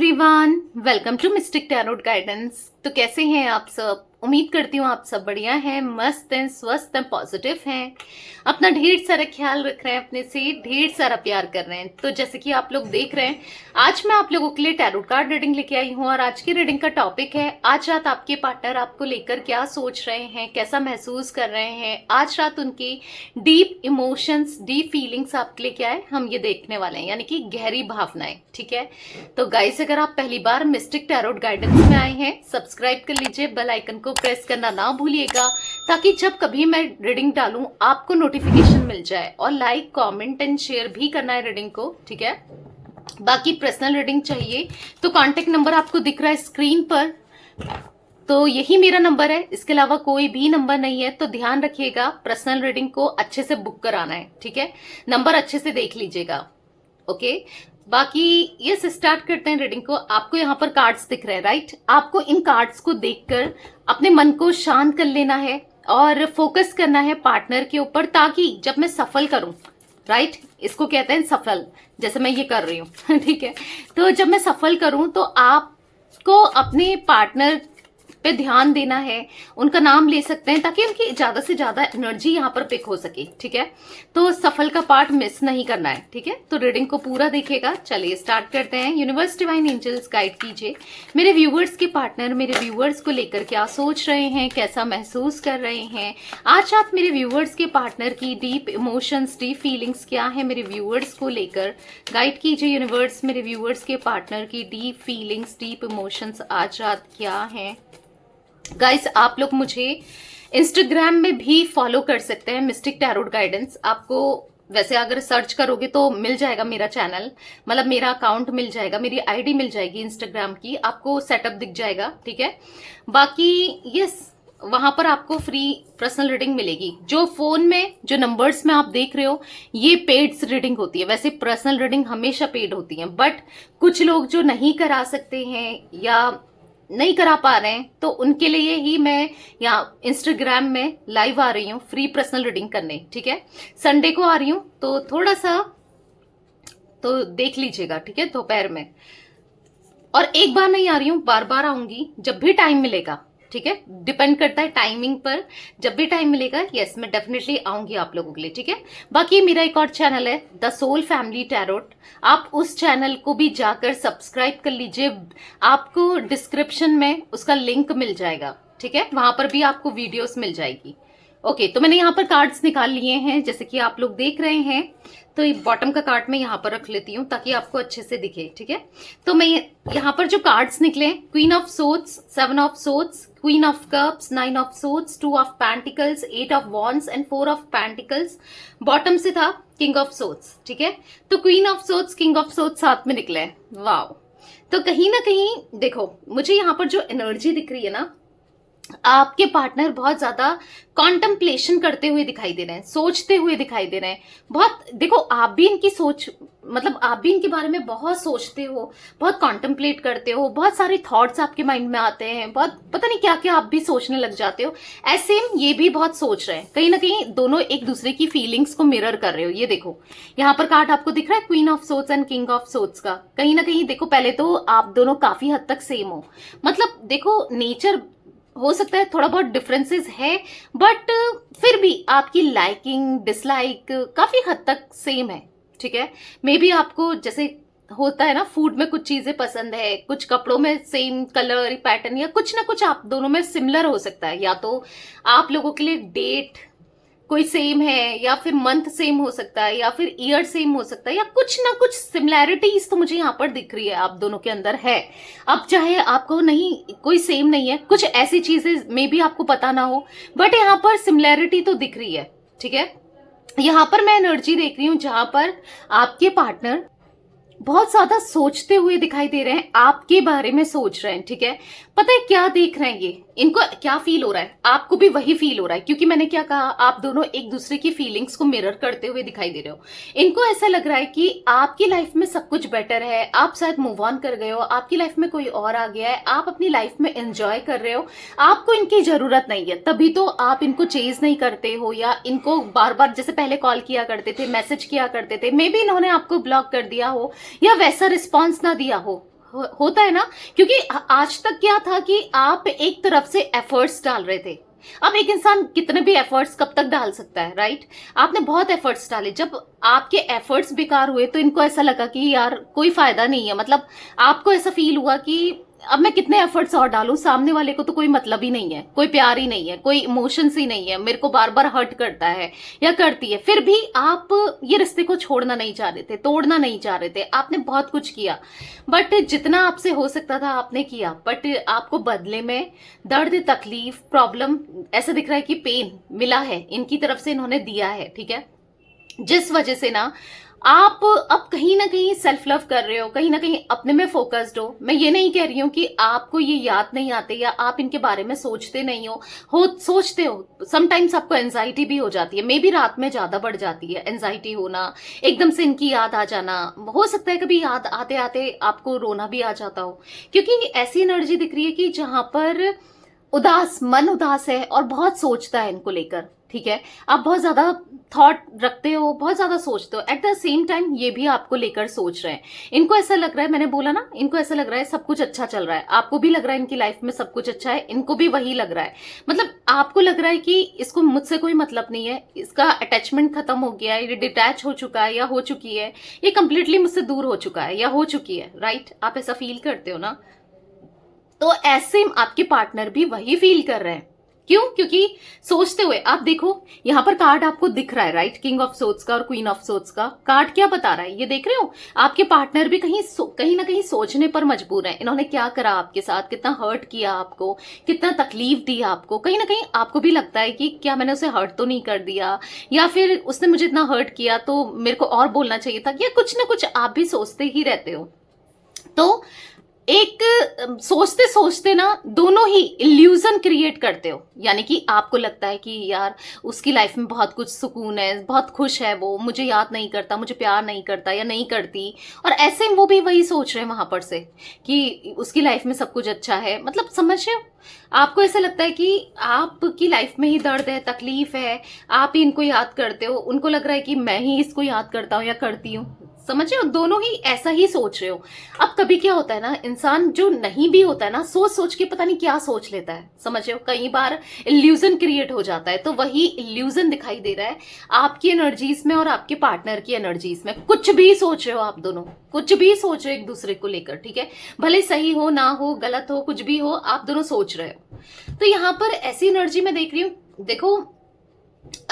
Everyone, welcome to mystic tarot guidance. तो कैसे हैं आप सब? उम्मीद करती हूँ आप सब बढ़िया हैं, मस्त हैं, स्वस्थ हैं, पॉजिटिव हैं, अपना ढेर सारा ख्याल रख रहे हैं, अपने से ढेर सारा प्यार कर रहे हैं। तो जैसे कि आप लोग देख रहे हैं, आज मैं आप लोगों के लिए टैरोट कार्ड रीडिंग लेके आई हूँ और आज की रीडिंग का टॉपिक है आज रात आपके पार्टनर आपको लेकर क्या सोच रहे हैं, कैसा महसूस कर रहे हैं। आज रात उनकी डीप इमोशंस, डीप फीलिंग्स आपके लिए क्या है, हम ये देखने वाले हैं, यानी कि गहरी भावनाएं। ठीक है, तो गाइस अगर आप पहली बार मिस्टिक टैरोट गाइडेंस में आए हैं, सब्सक्राइब कर लीजिए, बेल आइकन को प्रेस करना ना भूलिएगा ताकि जब कभी मैं रीडिंग डालूं आपको नोटिफिकेशन मिल जाए। और लाइक, कमेंट एंड शेयर भी करना है रीडिंग को। ठीक है, बाकी पर्सनल रीडिंग चाहिए तो कांटेक्ट नंबर आपको दिख रहा है स्क्रीन पर, तो यही मेरा नंबर है, इसके अलावा कोई भी नंबर नहीं है। तो ध्यान रखिएगा, पर्सनल रीडिंग को अच्छे से बुक कराना है। ठीक है, नंबर अच्छे से देख लीजिएगा। ओके, बाकी ये स्टार्ट करते हैं रीडिंग को। आपको यहाँ पर कार्ड्स दिख रहे हैं, राइट? आपको इन कार्ड्स को देखकर अपने मन को शांत कर लेना है और फोकस करना है पार्टनर के ऊपर, ताकि जब मैं सफल करूं, राइट, इसको कहते हैं सफल, जैसे मैं ये कर रही हूं ठीक है, तो जब मैं सफल करूं तो आपको अपने पार्टनर पे ध्यान देना है, उनका नाम ले सकते हैं ताकि उनकी ज्यादा से ज्यादा एनर्जी यहाँ पर पिक हो सके। ठीक है, तो सफल का पार्ट मिस नहीं करना है। ठीक है, तो रीडिंग को पूरा देखिएगा। चलिए स्टार्ट करते हैं। यूनिवर्स, डिवाइन एंजल्स गाइड कीजिए मेरे व्यूवर्स के पार्टनर मेरे व्यूवर्स को लेकर क्या सोच रहे हैं, कैसा महसूस कर रहे हैं। आज रात मेरे व्यूवर्स के पार्टनर की डीप इमोशंस, डीप फीलिंग्स क्या है मेरे व्यूवर्स को लेकर। गाइड कीजिए यूनिवर्स, मेरे व्यूवर्स के पार्टनर की डीप फीलिंग्स, डीप इमोशंस आज रात क्या है। गाइस आप लोग मुझे इंस्टाग्राम में भी फॉलो कर सकते हैं, मिस्टिक टैरोट गाइडेंस। आपको वैसे अगर सर्च करोगे तो मिल जाएगा मेरा चैनल, मतलब मेरा अकाउंट मिल जाएगा, मेरी आईडी मिल जाएगी इंस्टाग्राम की, आपको सेटअप दिख जाएगा। ठीक है, बाकी यस, वहां पर आपको फ्री पर्सनल रीडिंग मिलेगी। जो फोन में जो नंबर्स में आप देख रहे हो ये पेड रीडिंग होती है। वैसे पर्सनल रीडिंग हमेशा पेड होती है, बट कुछ लोग जो नहीं करा सकते हैं या नहीं करा पा रहे हैं तो उनके लिए ही मैं यहाँ इंस्टाग्राम में लाइव आ रही हूँ फ्री पर्सनल रीडिंग करने। ठीक है, संडे को आ रही हूँ तो थोड़ा सा तो देख लीजिएगा। ठीक है, दोपहर में, और एक बार नहीं आ रही हूँ, बार बार आऊंगी जब भी टाइम मिलेगा। ठीक है, डिपेंड करता है टाइमिंग पर, जब भी टाइम मिलेगा यस मैं डेफिनेटली आऊंगी आप लोगों के लिए। ठीक है, बाकी मेरा एक और चैनल है द सोल फैमिली टैरोट, आप उस चैनल को भी जाकर सब्सक्राइब कर लीजिए, आपको डिस्क्रिप्शन में उसका लिंक मिल जाएगा। ठीक है, वहां पर भी आपको वीडियोस मिल जाएगी। ओके, तो मैंने यहाँ पर कार्ड्स निकाल लिए हैं जैसे कि आप लोग देख रहे हैं। तो ये बॉटम का कार्ड मैं यहाँ पर रख लेती हूँ ताकि आपको अच्छे से दिखे। ठीक है, तो मैं यहाँ पर जो कार्ड्स निकले, queen of swords, 7 of swords, queen of cups, 9 of swords, 2 of pentacles, 8 of wands and 4 of pentacles. Bottom से था किंग ऑफ सोर्ड्स। ठीक है, तो queen of swords, king of swords साथ में निकले। वाव, तो कहीं ना कहीं देखो मुझे यहाँ पर जो एनर्जी दिख रही है ना, आपके पार्टनर बहुत ज्यादा कॉन्टेम्पलेशन करते हुए दिखाई दे रहे हैं, सोचते हुए दिखाई दे रहे हैं बहुत। देखो आप भी इनकी सोच, मतलब आप भी इनके बारे में बहुत सोचते हो, बहुत कॉन्टेम्पलेट करते हो, बहुत सारे थॉट्स आपके माइंड में आते हैं, बहुत पता नहीं क्या क्या आप भी सोचने लग जाते हो। ऐसे ये भी बहुत सोच रहे हैं, कहीं ना कहीं दोनों एक दूसरे की फीलिंग्स को मिरर कर रहे हो। ये देखो यहाँ पर कार्ड आपको दिख रहा है queen of swords and king of swords का। कहीं ना कहीं देखो, पहले तो आप दोनों काफी हद तक सेम हो, मतलब देखो नेचर हो सकता है थोड़ा बहुत डिफरेंसेस है, बट फिर भी आपकी लाइकिंग डिसलाइक काफी हद तक सेम है। ठीक है, मे बी आपको जैसे होता है ना, फूड में कुछ चीजें पसंद है, कुछ कपड़ों में सेम कलर पैटर्न या कुछ ना कुछ आप दोनों में सिमिलर हो सकता है, या तो आप लोगों के लिए डेट कोई सेम है, या फिर मंथ सेम हो सकता है, या फिर ईयर सेम हो सकता है, या कुछ ना कुछ सिमिलैरिटीज तो मुझे यहाँ पर दिख रही है आप दोनों के अंदर है। अब चाहे आपको नहीं कोई सेम नहीं है, कुछ ऐसी चीजें मे भी आपको पता ना हो, बट यहाँ पर सिमिलैरिटी तो दिख रही है। ठीक है, यहाँ पर मैं एनर्जी देख रही हूँ जहां पर आपके पार्टनर बहुत ज्यादा सोचते हुए दिखाई दे रहे हैं, आपके बारे में सोच रहे हैं। ठीक है, पता है क्या देख रहे हैं ये, इनको क्या फील हो रहा है, आपको भी वही फील हो रहा है, क्योंकि मैंने क्या कहा, आप दोनों एक दूसरे की फीलिंग्स को मिरर करते हुए दिखाई दे रहे हो। इनको ऐसा लग रहा है कि आपकी लाइफ में सब कुछ बेटर है, आप शायद मूव ऑन कर गए हो, आपकी लाइफ में कोई और आ गया है, आप अपनी लाइफ में एंजॉय कर रहे हो, आपको इनकी जरूरत नहीं है, तभी तो आप इनको चेज नहीं करते हो, या इनको बार बार जैसे पहले कॉल किया करते थे, मैसेज किया करते थे, मे बी इन्होंने आपको ब्लॉक कर दिया हो या वैसा रिस्पॉन्स ना दिया हो होता है ना, क्योंकि आज तक क्या था कि आप एक तरफ से एफर्ट्स डाल रहे थे। अब एक इंसान कितने भी एफर्ट्स कब तक डाल सकता है, राइट? आपने बहुत एफर्ट्स डाले, जब आपके एफर्ट्स बेकार हुए तो इनको ऐसा लगा कि यार कोई फायदा नहीं है, मतलब आपको ऐसा फील हुआ कि अब मैं कितने एफर्ट्स और डालूं, सामने वाले को तो कोई मतलब ही नहीं है, कोई प्यार ही नहीं है, कोई इमोशंस ही नहीं है, मेरे को बार बार हर्ट करता है या करती है, फिर भी आप ये रिश्ते को छोड़ना नहीं चाह रहे थे, तोड़ना नहीं चाह रहे थे, आपने बहुत कुछ किया, बट जितना आपसे हो सकता था आपने किया, बट आपको बदले में दर्द, तकलीफ, प्रॉब्लम, ऐसा दिख रहा है कि पेन मिला है, इनकी तरफ से इन्होंने दिया है, ठीक है? जिस वजह से ना आप अब कहीं ना कहीं सेल्फ लव कर रहे हो, कहीं ना कहीं अपने में फोकस्ड हो। मैं ये नहीं कह रही हूं कि आपको ये याद नहीं आते या आप इनके बारे में सोचते नहीं हो सोचते हो। समटाइम्स आपको एंजाइटी भी हो जाती है, मे बी रात में ज्यादा बढ़ जाती है एंजाइटी होना, एकदम से इनकी याद आ जाना, हो सकता है कभी याद आते आते आपको रोना भी आ जाता हो, क्योंकि ऐसी एनर्जी दिख रही है कि जहां पर मन उदास है और बहुत सोचता है इनको लेकर, ठीक है? आप बहुत ज्यादा थॉट रखते हो, बहुत ज्यादा सोचते हो, एट द सेम टाइम ये भी आपको लेकर सोच रहे हैं। इनको ऐसा लग रहा है, मैंने बोला ना, इनको ऐसा लग रहा है सब कुछ अच्छा चल रहा है, आपको भी लग रहा है इनकी लाइफ में सब कुछ अच्छा है, इनको भी वही लग रहा है। मतलब आपको लग रहा है कि इसको मुझसे कोई मतलब नहीं है, इसका अटैचमेंट खत्म हो गया है, ये डिटैच हो चुका है या हो चुकी है, ये कंप्लीटली मुझसे दूर हो चुका है या हो चुकी है, राइट? आप ऐसा फील करते हो ना? तो ऐसे आपके पार्टनर भी वही फील कर रहे हैं। क्यों? क्योंकि सोचते हुए आप देखो, यहां पर कार्ड आपको दिख रहा है, राइट? किंग ऑफ सोर्ड्स का और क्वीन ऑफ सोर्ड्स का कार्ड क्या बता रहा है, ये देख रहे हो? आपके पार्टनर भी कहीं ना कहीं सोचने पर मजबूर है, इन्होंने क्या करा आपके साथ, कितना हर्ट किया आपको, कितना तकलीफ दी आपको। कहीं ना कहीं आपको भी लगता है कि क्या मैंने उसे हर्ट तो नहीं कर दिया, या फिर उसने मुझे इतना हर्ट किया तो मेरे को और बोलना चाहिए था, या कुछ ना कुछ आप भी सोचते ही रहते हो। तो एक सोचते सोचते ना दोनों ही इल्यूजन क्रिएट करते हो, यानी कि आपको लगता है कि यार उसकी लाइफ में बहुत कुछ सुकून है, बहुत खुश है, वो मुझे याद नहीं करता, मुझे प्यार नहीं करता या नहीं करती, और ऐसे वो भी वही सोच रहे हैं वहां पर से कि उसकी लाइफ में सब कुछ अच्छा है। मतलब समझ रहे हो? आपको ऐसा लगता है कि आपकी लाइफ में ही दर्द है, तकलीफ है, आप ही इनको याद करते हो, उनको लग रहा है कि मैं ही इसको याद करता हूँ या करती हूँ। समझ रहे हो? दोनों ही ऐसा ही सोच रहे हो। अब कभी क्या होता है ना, इंसान जो नहीं भी होता है ना, सोच सोच के पता नहीं क्या सोच लेता है, समझ रहे हो? कई बार इल्यूजन क्रिएट हो जाता है, तो वही इल्यूजन दिखाई दे रहा है आपकी एनर्जीज में और आपके पार्टनर की एनर्जीज में। कुछ भी सोच रहे हो आप दोनों, कुछ भी सोच रहे हो एक दूसरे को लेकर, ठीक है? भले सही हो ना हो, गलत हो, कुछ भी हो, आप दोनों सोच रहे हो। तो यहां पर ऐसी एनर्जी में देख रही हूं, देखो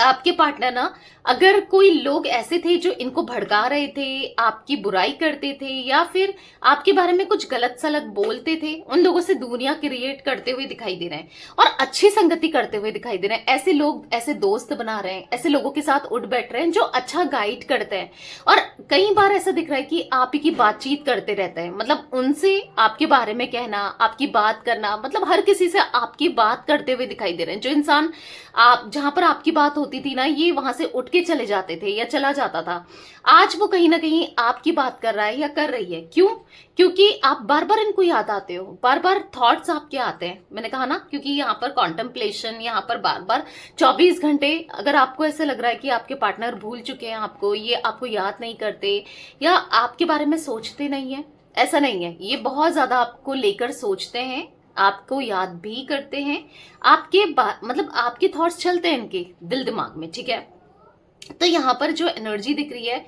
आपके पार्टनर ना, अगर कोई लोग ऐसे थे जो इनको भड़का रहे थे, आपकी बुराई करते थे, या फिर आपके बारे में कुछ गलत सलत बोलते थे, उन लोगों से दूरियां क्रिएट करते हुए दिखाई दे रहे हैं और अच्छी संगति करते हुए दिखाई दे रहे हैं। ऐसे लोग, ऐसे दोस्त बना रहे हैं, ऐसे लोगों के साथ उठ बैठ रहे हैं जो अच्छा गाइड करते हैं। और कई बार ऐसा दिख रहा है कि आप ही की बातचीत करते रहते हैं, मतलब उनसे आपके बारे में कहना, आपकी बात करना, मतलब हर किसी से आपकी बात करते हुए दिखाई दे रहे हैं। जो इंसान आप जहां पर आपकी बात होती थी ना, ये वहां से उठ के चले जाते थे या चला जाता था, आज वो कहीं ना कहीं आपकी बात कर रहा है या कर रही है। क्यों? क्योंकि आप बार बार इनको याद आते हो, बार बार थॉट्स आपके आते हैं। मैंने कहा ना, क्योंकि यहाँ पर कॉन्टेम्पलेशन, यहाँ पर बार बार 24 घंटे, अगर आपको ऐसा लग रहा है कि आपके पार्टनर भूल चुके हैं आपको, ये आपको याद नहीं करते या आपके बारे में सोचते नहीं है, ऐसा नहीं है। ये बहुत ज्यादा आपको लेकर सोचते हैं, आपको याद भी करते हैं, आपके मतलब आपके थॉट्स चलते हैं इनके दिल दिमाग में, ठीक है? तो यहां पर जो एनर्जी दिख रही है,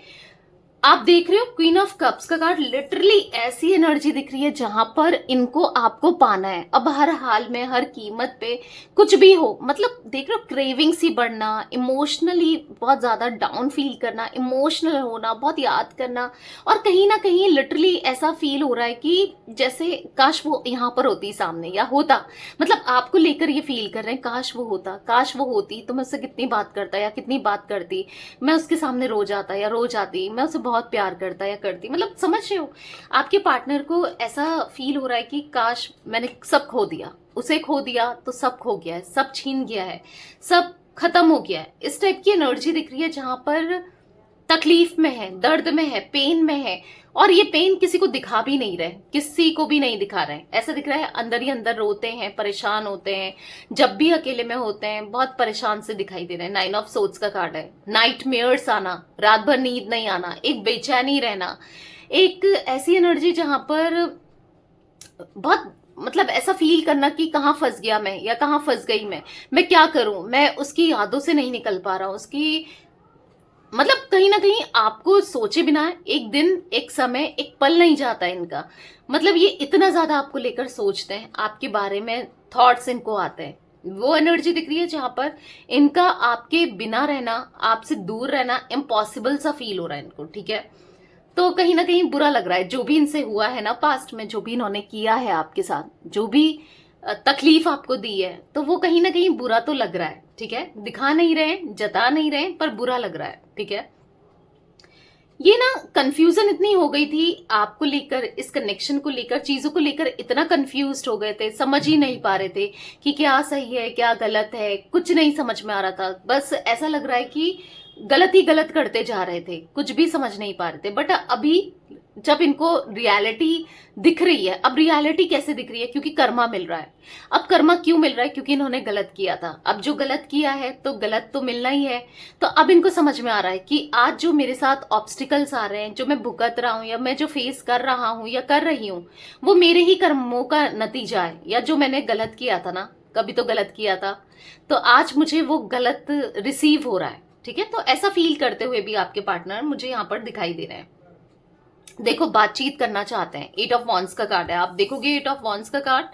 आप देख रहे हो क्वीन ऑफ कप्स का कार्ड, लिटरली ऐसी एनर्जी दिख रही है जहां पर इनको आपको पाना है अब हर हाल में, हर कीमत पे, कुछ भी हो। मतलब देख रहे हो क्रेविंग्स ही बढ़ना, इमोशनली बहुत ज्यादा डाउन फील करना, इमोशनल होना, बहुत याद करना, और कहीं ना कहीं लिटरली ऐसा फील हो रहा है कि जैसे काश वो यहाँ पर होती सामने या होता, मतलब आपको लेकर ये फील कर रहे हैं काश वो होता, काश वो होती तो मैं उससे कितनी बात करता या कितनी बात करती, मैं उसके सामने रो जाता या रो जाती, मैं उसे बहुत प्यार करता या करती। मतलब समझ रहे हो? आपके पार्टनर को ऐसा फील हो रहा है कि काश मैंने सब खो दिया, उसे खो दिया तो सब खो गया है, सब छीन गया है, सब खत्म हो गया है। इस टाइप की एनर्जी दिख रही है जहां पर तकलीफ में है, दर्द में है, पेन में है, और ये पेन किसी को दिखा भी नहीं रहे, किसी को भी नहीं दिखा रहे। ऐसा दिख रहा है अंदर ही अंदर रोते हैं, परेशान होते हैं, जब भी अकेले में होते हैं बहुत परेशान से दिखाई दे रहे हैं। 9 ऑफ सोर्ड्स का कार्ड है, नाइटमेयर्स आना, रात भर नींद नहीं आना, एक बेचैनी रहना, एक ऐसी एनर्जी जहां पर बहुत मतलब ऐसा फील करना कि कहाँ फंस गया मैं या कहाँ फंस गई मैं क्या करूं, मैं उसकी यादों से नहीं निकल पा रहा हूं, उसकी मतलब कहीं ना कहीं आपको सोचे बिना एक दिन, एक समय, एक पल नहीं जाता है इनका। मतलब ये इतना ज्यादा आपको लेकर सोचते हैं, आपके बारे में थॉट्स इनको आते हैं। वो एनर्जी दिख रही है जहां पर इनका आपके बिना रहना, आपसे दूर रहना इम्पॉसिबल सा फील हो रहा है इनको, ठीक है। तो कहीं ना कहीं बुरा लग रहा है जो भी इनसे हुआ है ना पास्ट में, जो भी इन्होंने किया है आपके साथ, जो भी तकलीफ आपको दी है, तो वो कहीं ना कहीं बुरा तो लग रहा है, ठीक है। दिखा नहीं रहे, जता नहीं रहे, पर बुरा लग रहा है, ठीक है। ये ना कंफ्यूजन इतनी हो गई थी आपको लेकर, इस कनेक्शन को लेकर, चीजों को लेकर इतना कंफ्यूज हो गए थे, समझ ही नहीं पा रहे थे कि क्या सही है क्या गलत है, कुछ नहीं समझ में आ रहा था। बस ऐसा लग रहा है कि गलत ही गलत करते जा रहे थे, कुछ भी समझ नहीं पा रहे थे। बट अभी जब इनको रियलिटी दिख रही है, अब रियलिटी कैसे दिख रही है, क्योंकि कर्मा मिल रहा है। अब कर्मा क्यों मिल रहा है, क्योंकि इन्होंने गलत किया था। अब जो गलत किया है तो गलत तो मिलना ही है। तो अब इनको समझ में आ रहा है कि आज जो मेरे साथ ऑब्स्टिकल्स आ रहे हैं, जो मैं भुगत रहा हूं या मैं जो फेस कर रहा हूं या कर रही हूं, वो मेरे ही कर्मों का नतीजा है, या जो मैंने गलत किया था ना, कभी तो गलत किया था, तो आज मुझे वो गलत रिसीव हो रहा है, ठीक है। तो ऐसा फील करते हुए भी आपके पार्टनर मुझे यहाँ पर दिखाई दे रहे हैं। देखो, बातचीत करना चाहते हैं। 8 ऑफ वॉन्ड्स का कार्ड है, आप देखोगे 8 ऑफ वॉन्ड्स का कार्ड,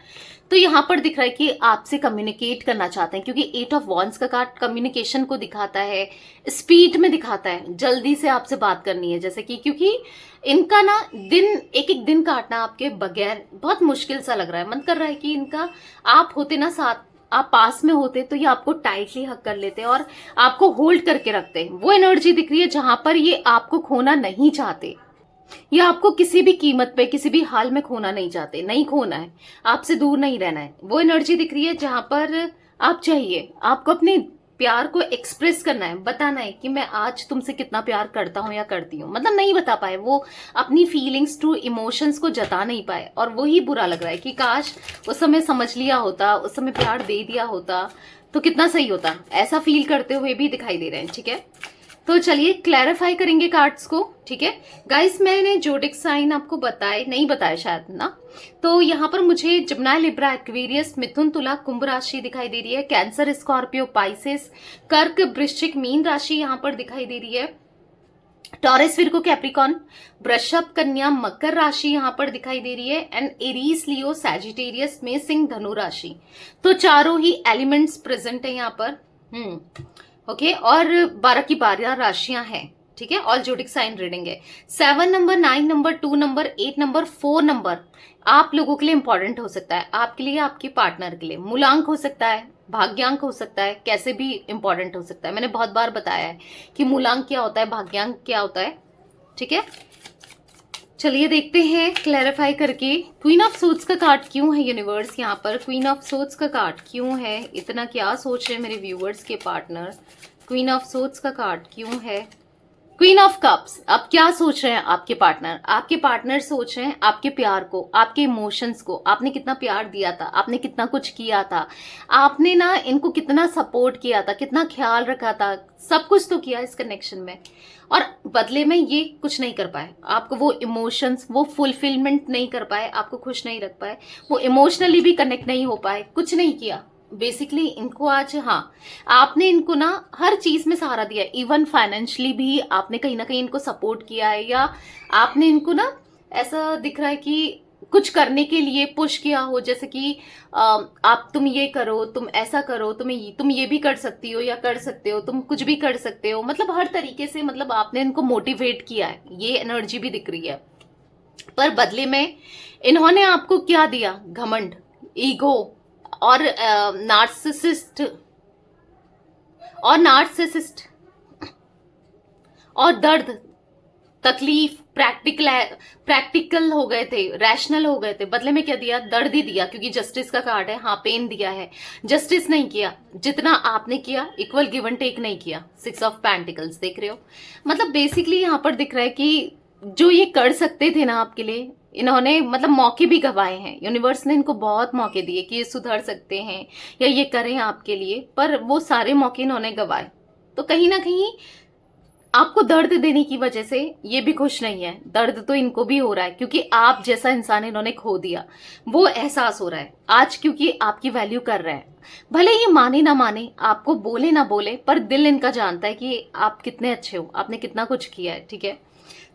तो यहाँ पर दिख रहा है कि आपसे कम्युनिकेट करना चाहते हैं, क्योंकि 8 ऑफ वॉन्ड्स का कार्ड कम्युनिकेशन को दिखाता है, स्पीड में दिखाता है, जल्दी से आपसे बात करनी है। जैसे कि क्योंकि इनका ना दिन, एक एक दिन काटना आपके बगैर बहुत मुश्किल सा लग रहा है। मन कर रहा है कि इनका आप होते ना साथ, आप पास में होते तो ये आपको टाइटली हक कर लेते और आपको होल्ड करके रखते। वो एनर्जी दिख रही है जहां पर ये आपको खोना नहीं चाहते, या आपको किसी भी कीमत पे, किसी भी हाल में खोना नहीं चाहते। नहीं खोना है, आपसे दूर नहीं रहना है। वो एनर्जी दिख रही है जहां पर आप चाहिए, आपको अपने प्यार को एक्सप्रेस करना है, बताना है कि मैं आज तुमसे कितना प्यार करता हूं या करती हूं। मतलब नहीं बता पाए, वो अपनी फीलिंग्स टू इमोशंस को जता नहीं पाए, और वही बुरा लग रहा है कि काश उस समय समझ लिया होता, उस समय प्यार दे दिया होता तो कितना सही होता। ऐसा फील करते हुए भी दिखाई दे रहे हैं, ठीक है। तो चलिए क्लैरिफाई करेंगे कार्ड्स को, ठीक है गाइस। मैंने जोडिक साइन आपको बताए, नहीं बताया शायद ना। तो यहाँ पर मुझे जमुना, लिब्रा, एक्वेरियस, मिथुन, तुला, कुंभ राशि दिखाई दे रही है। कैंसर, स्कॉर्पियो, पाइसेस, कर्क, वृश्चिक, मीन राशि यहाँ पर दिखाई दे रही है। टॉरस, विर्गो, कैप्रिकॉन, वृषभ, कन्या, मकर राशि यहाँ पर दिखाई दे रही है। एंड एरीज, लियो, सैजिटेरियस में सिंह, धनु राशि। तो चारों ही एलिमेंट्स प्रेजेंट है यहाँ पर। ओके और 12 की 12 राशियां हैं, ठीक है। ऑल जोडिक साइन रीडिंग है। 7 number, 9 number, 2 number, 8 number, 4 number आप लोगों के लिए इंपॉर्टेंट हो सकता है, आपके लिए, आपके पार्टनर के लिए। मूलांक हो सकता है, भाग्यांक हो सकता है, कैसे भी इंपॉर्टेंट हो सकता है। मैंने बहुत बार बताया है कि मूलांक क्या होता है, भाग्यांक क्या होता है, ठीक है। चलिए देखते हैं क्लैरिफाई करके। क्वीन ऑफ सोर्ड्स का कार्ड क्यों है यूनिवर्स यहाँ पर? क्वीन ऑफ सोर्ड्स का कार्ड क्यों है? इतना क्या सोच रहे हैं मेरे व्यूवर्स के पार्टनर? क्वीन ऑफ सोर्ड्स का कार्ड क्यों है? क्वीन ऑफ कप्स, अब क्या सोच रहे हैं आपके पार्टनर? आपके पार्टनर सोच रहे हैं आपके प्यार को, आपके इमोशंस को। आपने कितना प्यार दिया था, आपने कितना कुछ किया था, आपने ना इनको कितना सपोर्ट किया था, कितना ख्याल रखा था, सब कुछ तो किया इस कनेक्शन में, और बदले में ये कुछ नहीं कर पाए। आपको वो इमोशंस, वो फुलफिलमेंट नहीं कर पाए, आपको खुश नहीं रख पाए, वो इमोशनली भी कनेक्ट नहीं हो पाए, कुछ नहीं किया बेसिकली इनको आज। हाँ, आपने इनको ना हर चीज में सहारा दिया, इवन फाइनेंशियली भी आपने कहीं ना कहीं इनको सपोर्ट किया है, या आपने इनको ना ऐसा दिख रहा है कि कुछ करने के लिए पुश किया हो, जैसे कि आप, तुम ये करो, तुम ऐसा करो, तुम ये भी कर सकती हो या कर सकते हो, तुम कुछ भी कर सकते हो। मतलब हर तरीके से, मतलब आपने इनको मोटिवेट किया है, ये एनर्जी भी दिख रही है। पर बदले में इन्होंने आपको क्या दिया? घमंड, ईगो और नार्सिसिस्ट और दर्द, तकलीफ, प्रैक्टिकल हो गए थे, रैशनल हो गए थे। बदले में क्या दिया? दर्द ही दिया, क्योंकि जस्टिस का कार्ड है। हाँ, पेन दिया है, जस्टिस नहीं किया। जितना आपने किया इक्वल गिव एंड टेक नहीं किया। 6 ऑफ पेंटिकल्स देख रहे हो। मतलब बेसिकली यहाँ पर दिख रहा है कि जो ये कर सकते थे ना आपके लिए, इन्होंने मतलब मौके भी गंवाए हैं। यूनिवर्स ने इनको बहुत मौके दिए कि ये सुधर सकते हैं या ये करें आपके लिए, पर वो सारे मौके इन्होंने गंवाए। तो कहीं ना कहीं आपको दर्द देने की वजह से ये भी खुश नहीं है, दर्द तो इनको भी हो रहा है क्योंकि आप जैसा इंसान इन्होंने खो दिया, वो एहसास हो रहा है आज, क्योंकि आपकी वैल्यू कर रहे हैं। भले ये माने ना माने, आपको बोले ना बोले, पर दिल इनका जानता है कि आप कितने अच्छे हो, आपने कितना कुछ किया है, ठीक है।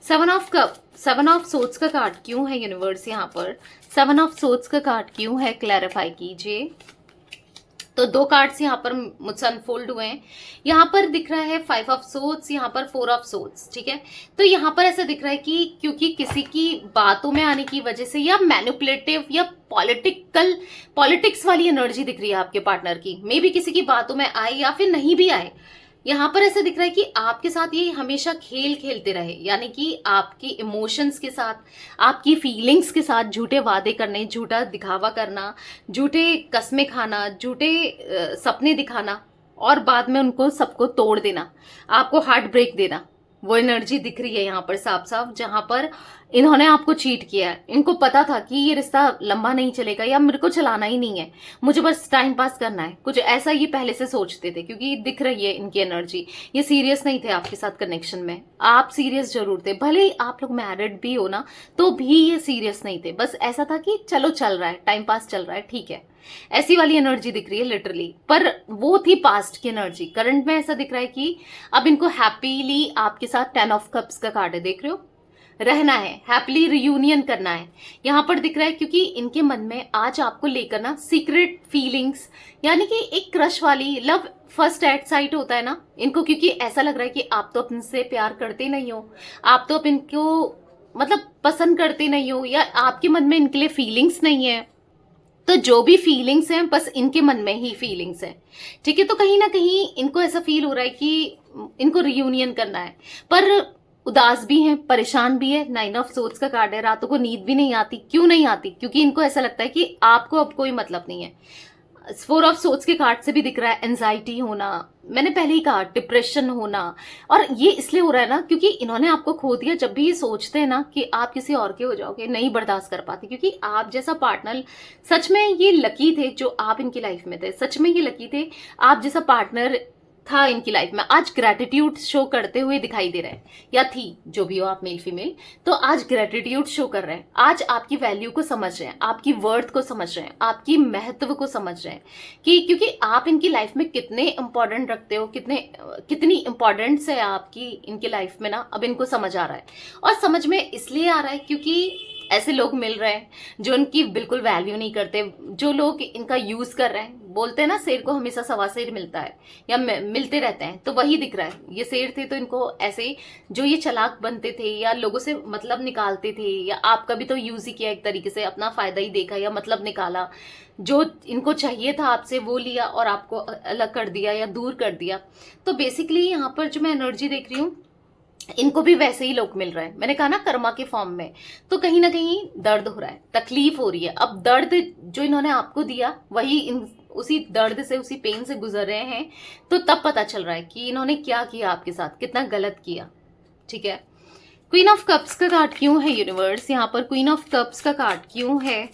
7 ऑफ कप, 7 ऑफ सोर्ड्स का कार्ड क्यों है यूनिवर्स यहाँ पर? 7 ऑफ सोर्ड्स का कार्ड क्यों है, क्लैरिफाई कीजिए। तो 2 कार्ड्स यहाँ पर मुझसे अनफोल्ड हुए हैं। यहाँ पर दिख रहा है 5 ऑफ सोर्ड्स, यहाँ पर 4 ऑफ सोर्ड्स, ठीक है। तो यहाँ पर ऐसा दिख रहा है कि क्योंकि किसी की बातों में आने की वजह से, या मैनिपुलेटिव या पॉलिटिक्स वाली एनर्जी दिख रही है आपके पार्टनर की, मे बी किसी की बातों में आए या फिर नहीं भी आए। यहाँ पर ऐसा दिख रहा है कि आपके साथ ये हमेशा खेल खेलते रहे, यानी कि आपकी इमोशंस के साथ, आपकी फीलिंग्स के साथ झूठे वादे करने, झूठा दिखावा करना, झूठे कस्में खाना, झूठे सपने दिखाना और बाद में उनको सबको तोड़ देना, आपको हार्ट ब्रेक देना। वो एनर्जी दिख रही है यहाँ पर साफ साफ, जहां पर इन्होंने आपको चीट किया है। इनको पता था कि ये रिश्ता लंबा नहीं चलेगा या मेरे को चलाना ही नहीं है, मुझे बस टाइम पास करना है, कुछ ऐसा ये पहले से सोचते थे, क्योंकि दिख रही है इनकी एनर्जी। ये सीरियस नहीं थे आपके साथ कनेक्शन में, आप सीरियस जरूर थे, भले ही आप लोग मैरिड भी हो ना, तो भी ये सीरियस नहीं थे। बस ऐसा था कि चलो चल रहा है, टाइम पास चल रहा है, ठीक है, ऐसी वाली एनर्जी दिख रही है लिटरली। पर वो थी पास्ट की एनर्जी। करंट में ऐसा दिख रहा है कि अब इनको हैप्पीली आपके साथ 10 ऑफ कप्स का कार्ड है, देख रहे हो, रहना है, हैप्पीली रियूनियन करना है यहाँ पर दिख रहा है। क्योंकि इनके मन में आज आपको लेकर ना सीक्रेट फीलिंग्स, यानी कि एक क्रश वाली, लव फर्स्ट एट साइट होता है ना इनको, क्योंकि ऐसा लग रहा है कि आप तो अपने से प्यार करते नहीं हो, आप तो अब इनको मतलब पसंद करते नहीं हो, या आपके मन में इनके लिए फीलिंग्स नहीं है। तो जो भी फीलिंग्स हैं बस इनके मन में ही फीलिंग्स हैं, ठीक है। तो कहीं ना कहीं इनको ऐसा फील हो रहा है कि इनको रियूनियन करना है, पर उदास भी हैं, परेशान भी है। 9 ऑफ सोर्ड्स का कार्ड है, रातों को नींद भी नहीं आती। क्यों नहीं आती? क्योंकि इनको ऐसा लगता है कि आपको अब कोई मतलब नहीं है। 4 ऑफ सोर्ड्स के कार्ड से भी दिख रहा है एंजाइटी होना, मैंने पहले ही कहा डिप्रेशन होना। और ये इसलिए हो रहा है ना क्योंकि इन्होंने आपको खो दिया। जब भी ये सोचते हैं ना कि आप किसी और के हो जाओगे, नहीं बर्दाश्त कर पाते, क्योंकि आप जैसा पार्टनर, सच में ये लकी थे जो आप इनकी लाइफ में थे, सच में ये लकी थे आप जैसा पार्टनर था इनकी लाइफ में। आज ग्रेटिट्यूड शो करते हुए दिखाई दे रहे हैं, या थी, जो भी हो आप, मेल फीमेल, तो आज ग्रेटिट्यूड शो कर रहे हैं। आज आपकी वैल्यू को समझ रहे हैं, आपकी वर्थ को समझ रहे हैं, आपकी महत्व को समझ रहे हैं कि क्योंकि आप इनकी लाइफ में कितने इंपॉर्टेंट रखते हो, कितनी इंपॉर्टेंस है आपकी इनकी लाइफ में ना, अब इनको समझ आ रहा है। और समझ में इसलिए आ रहा है क्योंकि ऐसे लोग मिल रहे हैं जो इनकी बिल्कुल वैल्यू नहीं करते, जो लोग इनका यूज कर रहे हैं। बोलते हैं ना, शेर को हमेशा सवा शेर मिलता है, या मिलते रहते हैं, तो वही दिख रहा है। ये शेर थे तो इनको ऐसे, जो ये चालाक बनते थे या लोगों से मतलब निकालते थे, या आपका भी तो यूज ही किया एक तरीके से, अपना फायदा ही देखा या मतलब निकाला, जो इनको चाहिए था आपसे वो लिया और आपको अलग कर दिया या दूर कर दिया। तो बेसिकली यहाँ पर जो मैं एनर्जी देख रही हूँ, इनको भी वैसे ही लोग मिल रहे हैं। मैंने कहा ना, कर्मा के फॉर्म में। तो कहीं ना कहीं दर्द हो रहा है, तकलीफ हो रही है। अब दर्द जो इन्होंने आपको दिया, वही उसी दर्द से, उसी पेन से गुजर रहे हैं। तो तब पता चल रहा है कि इन्होंने क्या किया आपके साथ, कितना गलत किया, ठीक है। क्वीन ऑफ कप्स का कार्ड क्यों है यूनिवर्स? यहाँ पर क्वीन ऑफ कप्स का कार्ड क्यों है?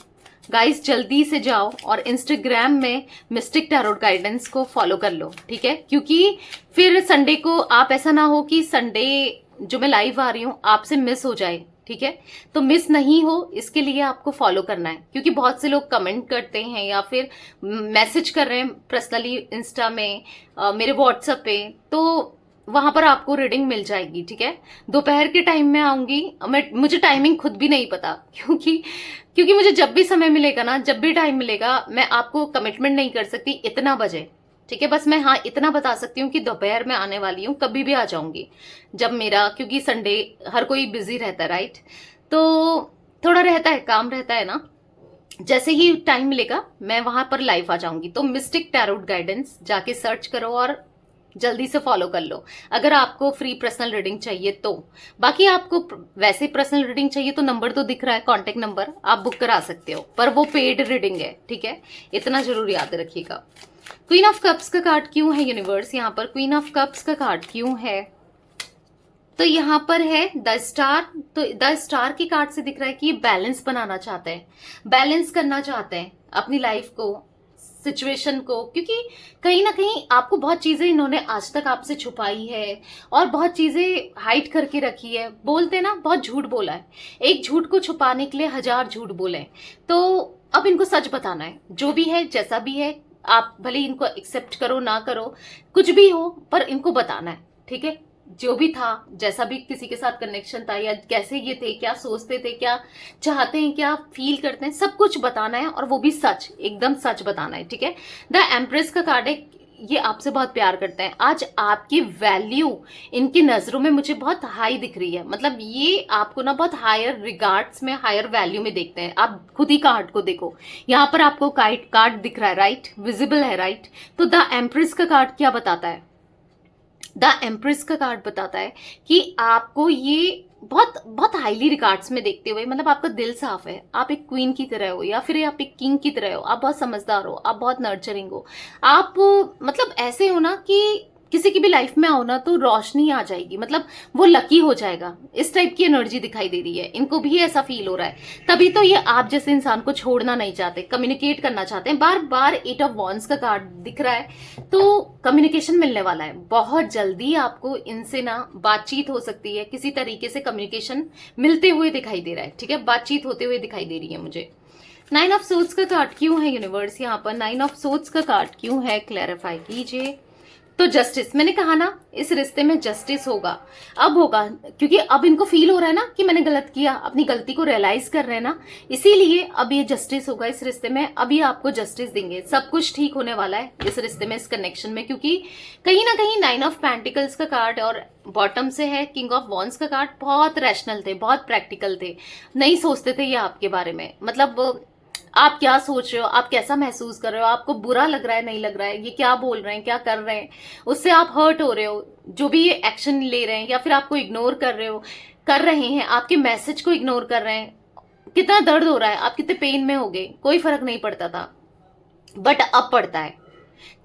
गाइस जल्दी से जाओ और इंस्टाग्राम में मिस्टिक टैरोट गाइडेंस को फॉलो कर लो, ठीक है। क्योंकि फिर संडे को आप, ऐसा ना हो कि संडे जो मैं लाइव आ रही हूँ आपसे मिस हो जाए, ठीक है। तो मिस नहीं हो, इसके लिए आपको फॉलो करना है। क्योंकि बहुत से लोग कमेंट करते हैं या फिर मैसेज कर रहे हैं पर्सनली इंस्टा में, मेरे व्हाट्सएप पे, तो वहां पर आपको रीडिंग मिल जाएगी, ठीक है। दोपहर के टाइम में आऊंगी मैं, मुझे टाइमिंग खुद भी नहीं पता, क्योंकि मुझे जब भी समय मिलेगा ना, जब भी टाइम मिलेगा, मैं आपको कमिटमेंट नहीं कर सकती इतना बजे, ठीक है। बस मैं हाँ इतना बता सकती हूँ कि दोपहर में आने वाली हूँ, कभी भी आ जाऊंगी जब मेरा, क्योंकि संडे हर कोई बिजी रहता है, राइट। तो थोड़ा रहता है, काम रहता है ना। जैसे ही टाइम मिलेगा मैं वहां पर लाइव आ जाऊंगी। तो मिस्टिक टैरोट गाइडेंस जाके सर्च करो और जल्दी से फॉलो कर लो, अगर आपको फ्री पर्सनल रीडिंग चाहिए तो। बाकी आपको वैसे पर्सनल रीडिंग चाहिए तो नंबर तो दिख रहा है, कांटेक्ट नंबर, आप बुक करा सकते हो, पर वो पेड रीडिंग है, ठीक है। इतना जरूर याद रखिएगा। क्वीन ऑफ कप्स का कार्ड क्यों है यूनिवर्स? यहाँ पर क्वीन ऑफ कप्स का कार्ड क्यों है? तो यहाँ पर है द स्टार। तो द स्टार के कार्ड से दिख रहा है कि ये बैलेंस बनाना चाहते हैं, बैलेंस करना चाहते हैं अपनी लाइफ को, सिचुएशन को, क्योंकि कहीं ना कहीं आपको बहुत चीजें इन्होंने आज तक आपसे छुपाई है और बहुत चीजें हाइड करके रखी है। बोलते ना, बहुत झूठ बोला है, एक झूठ को छुपाने के लिए 1000 झूठ बोले। तो अब इनको सच बताना है, जो भी है जैसा भी है, आप भले इनको एक्सेप्ट करो ना करो, कुछ भी हो, पर इनको बताना है, ठीक है। जो भी था, जैसा भी किसी के साथ कनेक्शन था, या कैसे ये थे, क्या सोचते थे, क्या चाहते हैं, क्या फील करते हैं, सब कुछ बताना है, और वो भी सच, एकदम सच बताना है, ठीक है। द एम्प्रेस का कार्ड है, ये आपसे बहुत प्यार करते हैं। आज आपकी वैल्यू इनकी नजरों में मुझे बहुत हाई दिख रही है, मतलब ये आपको ना बहुत हायर रिगार्ड्स में, हायर वैल्यू में देखते हैं। आप खुद ही कार्ड को देखो, यहाँ पर आपको कार्ड दिख रहा है, राइट, विजिबल है, राइट। तो द एम्प्रेस का कार्ड क्या बताता है? द एम्प्रेस का कार्ड बताता है कि आपको ये बहुत बहुत हाईली रिगार्ड्स में देखते हुए, मतलब आपका दिल साफ है, आप एक क्वीन की तरह हो या फिर आप एक किंग की तरह हो, आप बहुत समझदार हो, आप बहुत नर्चरिंग हो, आप मतलब ऐसे हो ना कि किसी की भी लाइफ में आओ ना तो रोशनी आ जाएगी, मतलब वो लकी हो जाएगा, इस टाइप की एनर्जी दिखाई दे रही है। इनको भी ऐसा फील हो रहा है, तभी तो ये आप जैसे इंसान को छोड़ना नहीं चाहते, कम्युनिकेट करना चाहते हैं। बार बार 8 ऑफ वॉन्ड्स का कार्ड दिख रहा है, तो कम्युनिकेशन मिलने वाला है बहुत जल्दी। आपको इनसे ना बातचीत हो सकती है, किसी तरीके से कम्युनिकेशन मिलते हुए दिखाई दे रहा है, ठीक है, बातचीत होते हुए दिखाई दे रही है मुझे। 9 ऑफ सोर्ड्स का कार्ड क्यों है यूनिवर्स यहाँ पर? 9 ऑफ सोर्ड्स का कार्ड क्यों है, क्लैरिफाई कीजिए। तो जस्टिस, मैंने कहा ना इस रिश्ते में जस्टिस होगा, अब होगा, क्योंकि अब इनको फील हो रहा है ना कि मैंने गलत किया, अपनी गलती को रियलाइज कर रहे हैं ना, इसीलिए अब ये जस्टिस होगा इस रिश्ते में। अब ये आपको जस्टिस देंगे, सब कुछ ठीक होने वाला है इस रिश्ते में, इस कनेक्शन में, क्योंकि कहीं ना कहीं 9 ऑफ पेंटिकल्स का कार्ड और बॉटम से है किंग ऑफ वॉन्ड्स का कार्ड। बहुत रैशनल थे, बहुत प्रैक्टिकल थे, नहीं सोचते थे ये आपके बारे में, मतलब आप क्या सोच रहे हो, आप कैसा महसूस कर रहे हो, आपको बुरा लग रहा है, नहीं लग रहा है, ये क्या बोल रहे हैं, क्या कर रहे हैं, उससे आप हर्ट हो रहे हो, जो भी ये एक्शन ले रहे हैं, या फिर आपको इग्नोर कर रहे हो, कर रहे हैं, आपके मैसेज को इग्नोर कर रहे हैं, कितना दर्द हो रहा है, आप कितने पेन में हो गए, कोई फर्क नहीं पड़ता था, बट अब पड़ता है,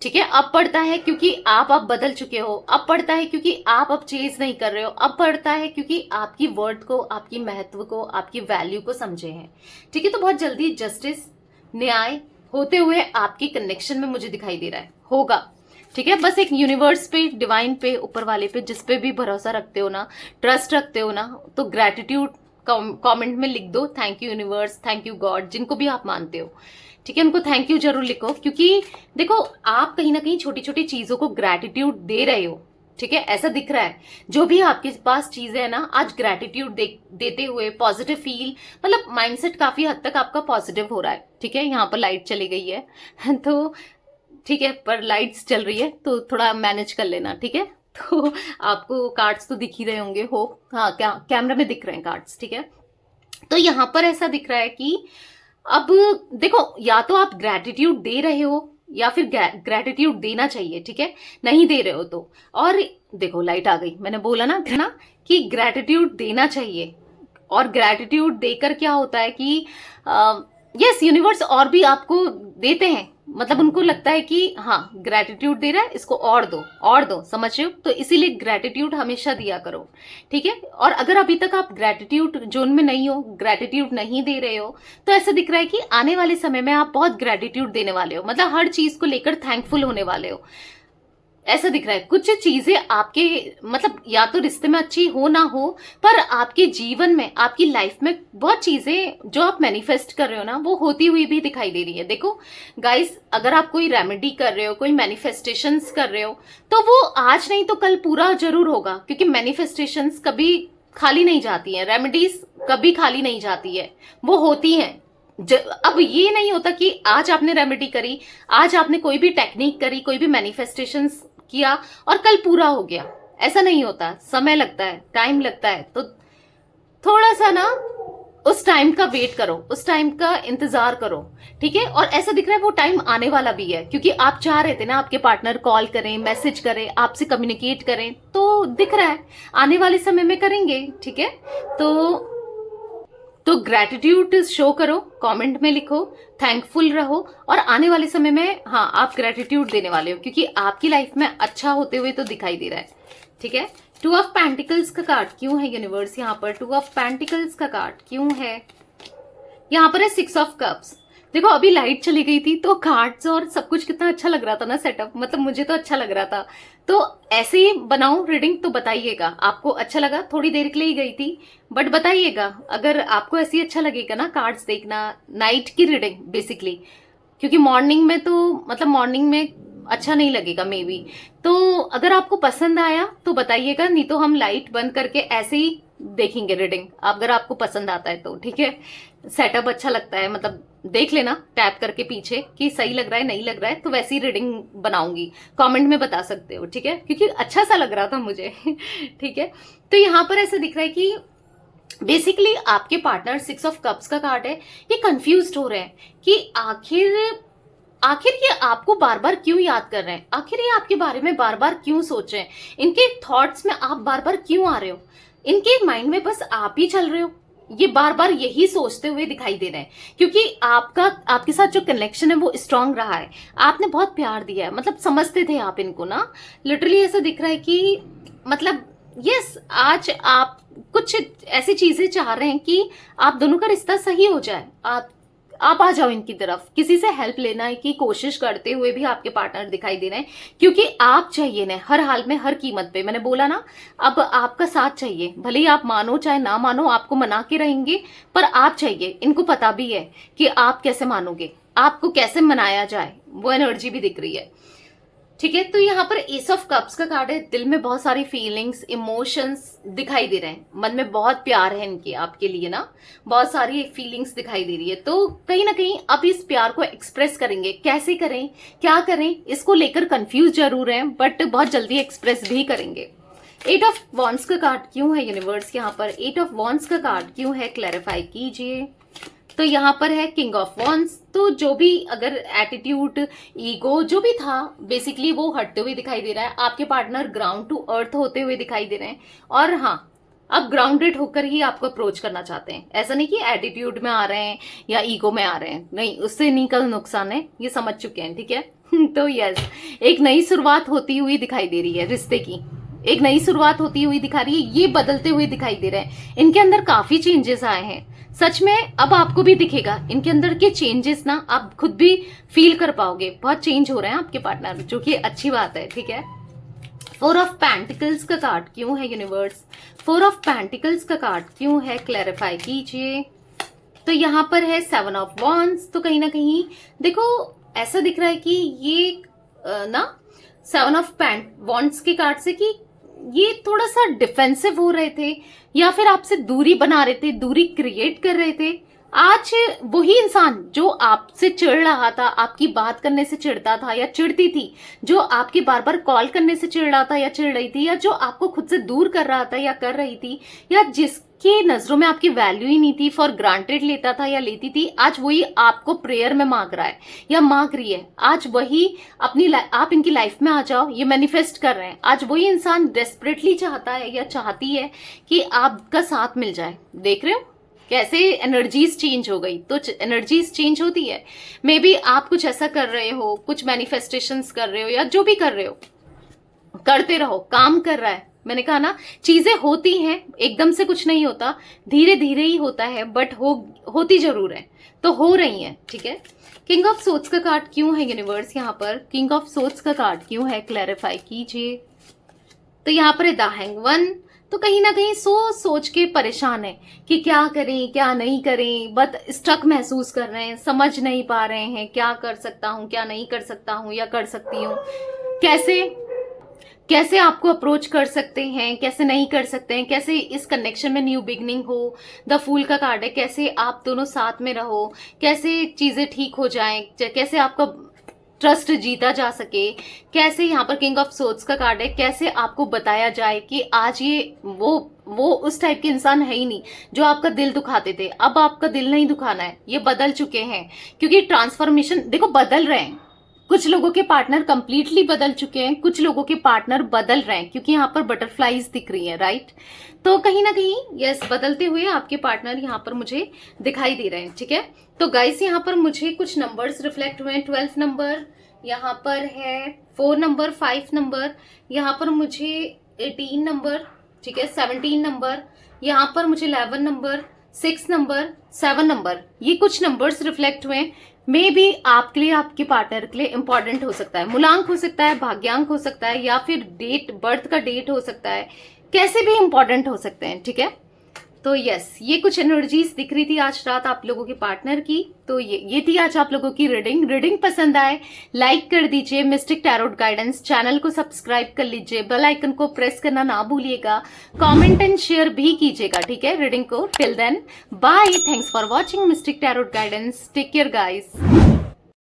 ठीक है। अब पड़ता है क्योंकि आप अब बदल चुके हो, अब पड़ता है क्योंकि आप अब चेंज नहीं कर रहे हो, अब पड़ता है क्योंकि आपकी वर्ड को, आपकी महत्व को, आपकी वैल्यू को समझे हैं, ठीक है। तो बहुत जल्दी जस्टिस, न्याय होते हुए आपकी कनेक्शन में मुझे दिखाई दे रहा है, होगा, ठीक है। बस एक यूनिवर्स पे, डिवाइन पे, ऊपर वाले पे, जिस पे भी भरोसा रखते हो ना, ट्रस्ट रखते हो ना, तो ग्रेटिट्यूड कमेंट में लिख दो, thank you universe, thank you God, जिनको भी आप मानते हो, ठीक है, उनको थैंक यू जरूर लिखो, क्योंकि देखो आप कहीं ना कहीं छोटी छोटी चीजों को ग्रेटिट्यूड दे रहे हो, ठीक है, ऐसा दिख रहा है। जो भी आपके पास चीजें है ना, आज ग्रेटिट्यूड देते हुए पॉजिटिव फील, मतलब माइंडसेट काफी हद तक आपका पॉजिटिव हो रहा है, ठीक है। यहाँ पर लाइट चली गई है तो ठीक है, पर लाइट्स चल रही है तो थोड़ा मैनेज कर लेना, ठीक है। तो आपको कार्ड्स तो दिख ही रहे होंगे, हो, हाँ, क्या कैमरा में दिख रहे हैं कार्ड्स, ठीक है। तो यहाँ पर ऐसा दिख रहा है कि अब देखो, या तो आप ग्रेटिट्यूड दे रहे हो या फिर ग्रेटिट्यूड देना चाहिए, ठीक है, नहीं दे रहे हो तो, और देखो लाइट आ गई, मैंने बोला ना कि ग्रेटिट्यूड देना चाहिए, और ग्रेटिट्यूड देकर क्या होता है कि यस, यूनिवर्स और भी आपको देते हैं, मतलब उनको लगता है कि हाँ ग्रेटिट्यूड दे रहा है, इसको और दो, और दो, समझ रहे हो, तो इसीलिए ग्रेटिट्यूड हमेशा दिया करो, ठीक है। और अगर अभी तक आप ग्रेटिट्यूड जोन में नहीं हो, ग्रेटिट्यूड नहीं दे रहे हो, तो ऐसा दिख रहा है कि आने वाले समय में आप बहुत ग्रेटिट्यूड देने वाले हो, मतलब हर चीज को लेकर थैंकफुल होने वाले हो, ऐसा दिख रहा है। कुछ चीजें आपके, मतलब या तो रिश्ते में अच्छी हो ना हो, पर आपके जीवन में, आपकी लाइफ में बहुत चीजें जो आप मैनिफेस्ट कर रहे हो ना, वो होती हुई भी दिखाई दे रही है। देखो गाइस, अगर आप कोई रेमेडी कर रहे हो, कोई मैनिफेस्टेशंस कर रहे हो, तो वो आज नहीं तो कल पूरा जरूर होगा, क्योंकि मैनिफेस्टेशंस कभी खाली नहीं जाती है, रेमेडीज कभी खाली नहीं जाती है, वो होती हैं। अब ये नहीं होता कि आज आपने रेमेडी करी, आज आपने कोई भी टेक्निक करी, कोई भी मैनिफेस्टेशंस किया और कल पूरा हो गया, ऐसा नहीं होता, समय लगता है, टाइम लगता है। तो थोड़ा सा ना उस टाइम का वेट करो, उस टाइम का इंतजार करो, ठीक है। और ऐसा दिख रहा है वो टाइम आने वाला भी है, क्योंकि आप चाह रहे थे ना आपके पार्टनर कॉल करें, मैसेज करें, आपसे कम्युनिकेट करें, तो दिख रहा है आने वाले समय में करेंगे, ठीक है। तो ग्रेटिट्यूड शो करो, कमेंट में लिखो, थैंकफुल रहो, और आने वाले समय में हाँ आप ग्रेटिट्यूड देने वाले हो, क्योंकि आपकी लाइफ में अच्छा होते हुए तो दिखाई दे रहा है, ठीक है। 2 ऑफ पेंटिकल्स का कार्ड क्यों है यूनिवर्स यहाँ पर? 2 ऑफ पेंटिकल्स का कार्ड क्यों है यहाँ पर? है 6 ऑफ कप्स। देखो अभी लाइट चली गई थी तो कार्ड्स और सब कुछ कितना अच्छा लग रहा था ना सेटअप, मतलब मुझे तो अच्छा लग रहा था। तो ऐसे ही बनाऊं रीडिंग तो बताइएगा, आपको अच्छा लगा, थोड़ी देर के लिए ही गई थी बट बताइएगा अगर आपको ऐसे ही अच्छा लगेगा ना कार्ड्स देखना, नाइट की रीडिंग बेसिकली, क्योंकि मॉर्निंग में तो मतलब मॉर्निंग में अच्छा नहीं लगेगा मे बी। तो अगर आपको पसंद आया तो बताइएगा, नहीं तो हम लाइट बंद करके ऐसे ही देखेंगे रीडिंग, अगर आपको पसंद आता है तो ठीक है। सेटअप अच्छा लगता है, मतलब देख लेना टैप करके पीछे कि सही लग रहा है नहीं लग रहा है, तो वैसी रीडिंग बनाऊंगी, कमेंट में बता सकते हो ठीक है, क्योंकि अच्छा सा लग रहा था मुझे ठीक है। तो यहाँ पर ऐसा दिख रहा है कि बेसिकली आपके पार्टनर 6 ऑफ कप्स का कार्ड है, ये कंफ्यूज्ड हो रहे हैं कि आखिर ये आपको बार बार क्यों याद कर रहे हैं, आखिर ये आपके बारे में बार बार क्यों सोच रहे हैं, इनके थॉट्स में आप बार बार क्यों आ रहे हो, इनके माइंड में बस आप ही चल रहे हो, ये बार बार यही सोचते हुए दिखाई दे रहे हैं। क्योंकि आपके साथ जो कनेक्शन है वो स्ट्रांग रहा है, आपने बहुत प्यार दिया है, मतलब समझते थे आप इनको ना। लिटरली ऐसा दिख रहा है कि मतलब यस आज आप कुछ ऐसी चीजें चाह रहे हैं कि आप दोनों का रिश्ता सही हो जाए, आप आ जाओ इनकी तरफ, किसी से हेल्प लेना की कोशिश करते हुए भी आपके पार्टनर दिखाई दे रहे हैं, क्योंकि आप चाहिए ना हर हाल में हर कीमत पे, मैंने बोला ना अब आपका साथ चाहिए, भले ही आप मानो चाहे ना मानो, आपको मना के रहेंगे पर आप चाहिए, इनको पता भी है कि आप कैसे मानोगे, आपको कैसे मनाया जाए, वो एनर्जी भी दिख रही है ठीक है। तो यहाँ पर एस ऑफ कप्स का कार्ड है, दिल में बहुत सारी फीलिंग्स इमोशंस दिखाई दे रहे हैं, मन में बहुत प्यार है इनके आपके लिए ना, बहुत सारी फीलिंग्स दिखाई दे रही है। तो कहीं ना कहीं अब इस प्यार को एक्सप्रेस करेंगे, कैसे करें क्या करें इसको लेकर कंफ्यूज जरूर हैं बट बहुत जल्दी एक्सप्रेस भी करेंगे। 8 ऑफ वॉन्ड्स का कार्ड क्यों है यूनिवर्स, यहाँ पर 8 ऑफ वॉन्ड्स का कार्ड क्यों है, क्लैरिफाई कीजिए। तो यहाँ पर है किंग ऑफ वॉन्ड्स, तो जो भी अगर एटीट्यूड ईगो जो भी था बेसिकली वो हटते हुए दिखाई दे रहा है, आपके पार्टनर ग्राउंड टू अर्थ होते हुए दिखाई दे रहे हैं, और हाँ अब ग्राउंडेड होकर ही आपको अप्रोच करना चाहते हैं, ऐसा नहीं कि एटीट्यूड में आ रहे हैं या ईगो में आ रहे हैं, नहीं उससे नहीं कल नुकसान है, ये समझ चुके हैं ठीक है तो यस एक नई शुरुआत होती हुई दिखाई दे रही है रिश्ते की, एक नई शुरुआत होती हुई दिखा रही है, ये बदलते हुए दिखाई दे रहे हैं, इनके अंदर काफी चेंजेस आए हैं सच में, अब आपको भी दिखेगा इनके अंदर के चेंजेस ना, आप खुद भी फील कर पाओगे, बहुत चेंज हो रहे हैं आपके पार्टनर, जो कि अच्छी बात है ठीक है। 4 ऑफ पेंटिकल्स का कार्ड क्यों है यूनिवर्स, 4 ऑफ पेंटिकल्स का कार्ड क्यों है, क्लैरिफाई कीजिए। तो यहाँ पर है 7 ऑफ वॉन्ड्स, तो कहीं ना कहीं देखो ऐसा दिख रहा है कि ये ना 7 ऑफ वॉन्ड्स के कार्ड से कि ये थोड़ा सा डिफेंसिव हो रहे थे या फिर आपसे दूरी बना रहे थे, दूरी क्रिएट कर रहे थे। आज वही इंसान जो आपसे चिढ़ रहा था, आपकी बात करने से चिढ़ता था या चिढ़ती थी, जो आपकी बार बार कॉल करने से चिढ़ रहा था या चिढ़ रही थी, या जो आपको खुद से दूर कर रहा था या कर रही थी, या जिसकी नजरों में आपकी वैल्यू ही नहीं थी, फॉर ग्रांटेड लेता था या लेती थी, आज वही आपको प्रेयर में मांग रहा है या मांग रही है, आज वही आप इनकी लाइफ में आ जाओ, ये मैनिफेस्ट कर रहे हैं, आज वही इंसान डेस्परेटली चाहता है या चाहती है कि आपका साथ मिल जाए। देख रहे हो कैसे एनर्जीज चेंज हो गई, तो एनर्जीज चेंज होती है, मे बी आप कुछ ऐसा कर रहे हो, कुछ मैनिफेस्टेशंस कर रहे हो या जो भी कर रहे हो, करते रहो, काम कर रहा है, मैंने कहा ना चीजें होती हैं, एकदम से कुछ नहीं होता, धीरे धीरे ही होता है बट होती जरूर है, तो हो रही है ठीक है। किंग ऑफ सोर्ड्स का कार्ड क्यों है यूनिवर्स, यहाँ पर किंग ऑफ सोर्ड्स का कार्ड क्यों है, क्लैरिफाई कीजिए। तो यहाँ पर है द हैंगवन, तो कहीं ना कहीं सोच के परेशान है कि क्या करें क्या नहीं करें, बट स्टक महसूस कर रहे हैं, समझ नहीं पा रहे हैं क्या कर सकता हूँ क्या नहीं कर सकता हूँ या कर सकती हूँ, कैसे आपको अप्रोच कर सकते हैं, कैसे नहीं कर सकते हैं, कैसे इस कनेक्शन में न्यू बिगनिंग हो। द फूल का कार्ड है, कैसे आप दोनों साथ में रहो, कैसे चीजें ठीक हो जाएं, कैसे आपका ट्रस्ट जीता जा सके, कैसे यहाँ पर किंग ऑफ सोर्ड्स का कार्ड है, कैसे आपको बताया जाए कि आज ये वो उस टाइप के इंसान है ही नहीं जो आपका दिल दुखाते थे, अब आपका दिल नहीं दुखाना है, ये बदल चुके हैं, क्योंकि ट्रांसफॉर्मेशन देखो बदल रहे हैं, कुछ लोगों के पार्टनर कंप्लीटली बदल चुके हैं, कुछ लोगों के पार्टनर बदल रहे हैं, क्योंकि यहाँ पर बटरफ्लाईज दिख रही है राइट, तो कहीं ना कहीं यस बदलते हुए आपके पार्टनर यहाँ पर मुझे दिखाई दे रहे हैं ठीक है। तो गाइस यहाँ पर मुझे कुछ नंबर्स रिफ्लेक्ट हुए हैं, 12 नंबर, यहाँ पर है 4 नंबर, 5 नंबर, यहाँ पर मुझे 18 नंबर ठीक है, 17 नंबर, यहाँ पर मुझे 11 नंबर, 6 नंबर, 7 नंबर, ये कुछ नंबर्स रिफ्लेक्ट हुए हैं। मे बी आपके लिए, आपके पार्टनर के लिए इंपॉर्टेंट हो सकता है, मूलांक हो सकता है, भाग्यांक हो सकता है, या फिर डेट, बर्थ का डेट हो सकता है, कैसे भी इंपॉर्टेंट हो सकते हैं, ठीक है। तो यस, ये कुछ एनर्जीज दिख रही थी आज रात आप लोगों के पार्टनर की। तो ये थी आज आप लोगों की रीडिंग पसंद आए लाइक कर दीजिए मिस्टिक टैरोट गाइडेंस, चैनल को सब्सक्राइब कर लीजिए, बेल आइकन को प्रेस करना ना भूलिएगा, कमेंट एंड शेयर भी कीजिएगा, ठीक है, रीडिंग को। Till then bye, thanks for watching mystic tarot guidance, take care guys.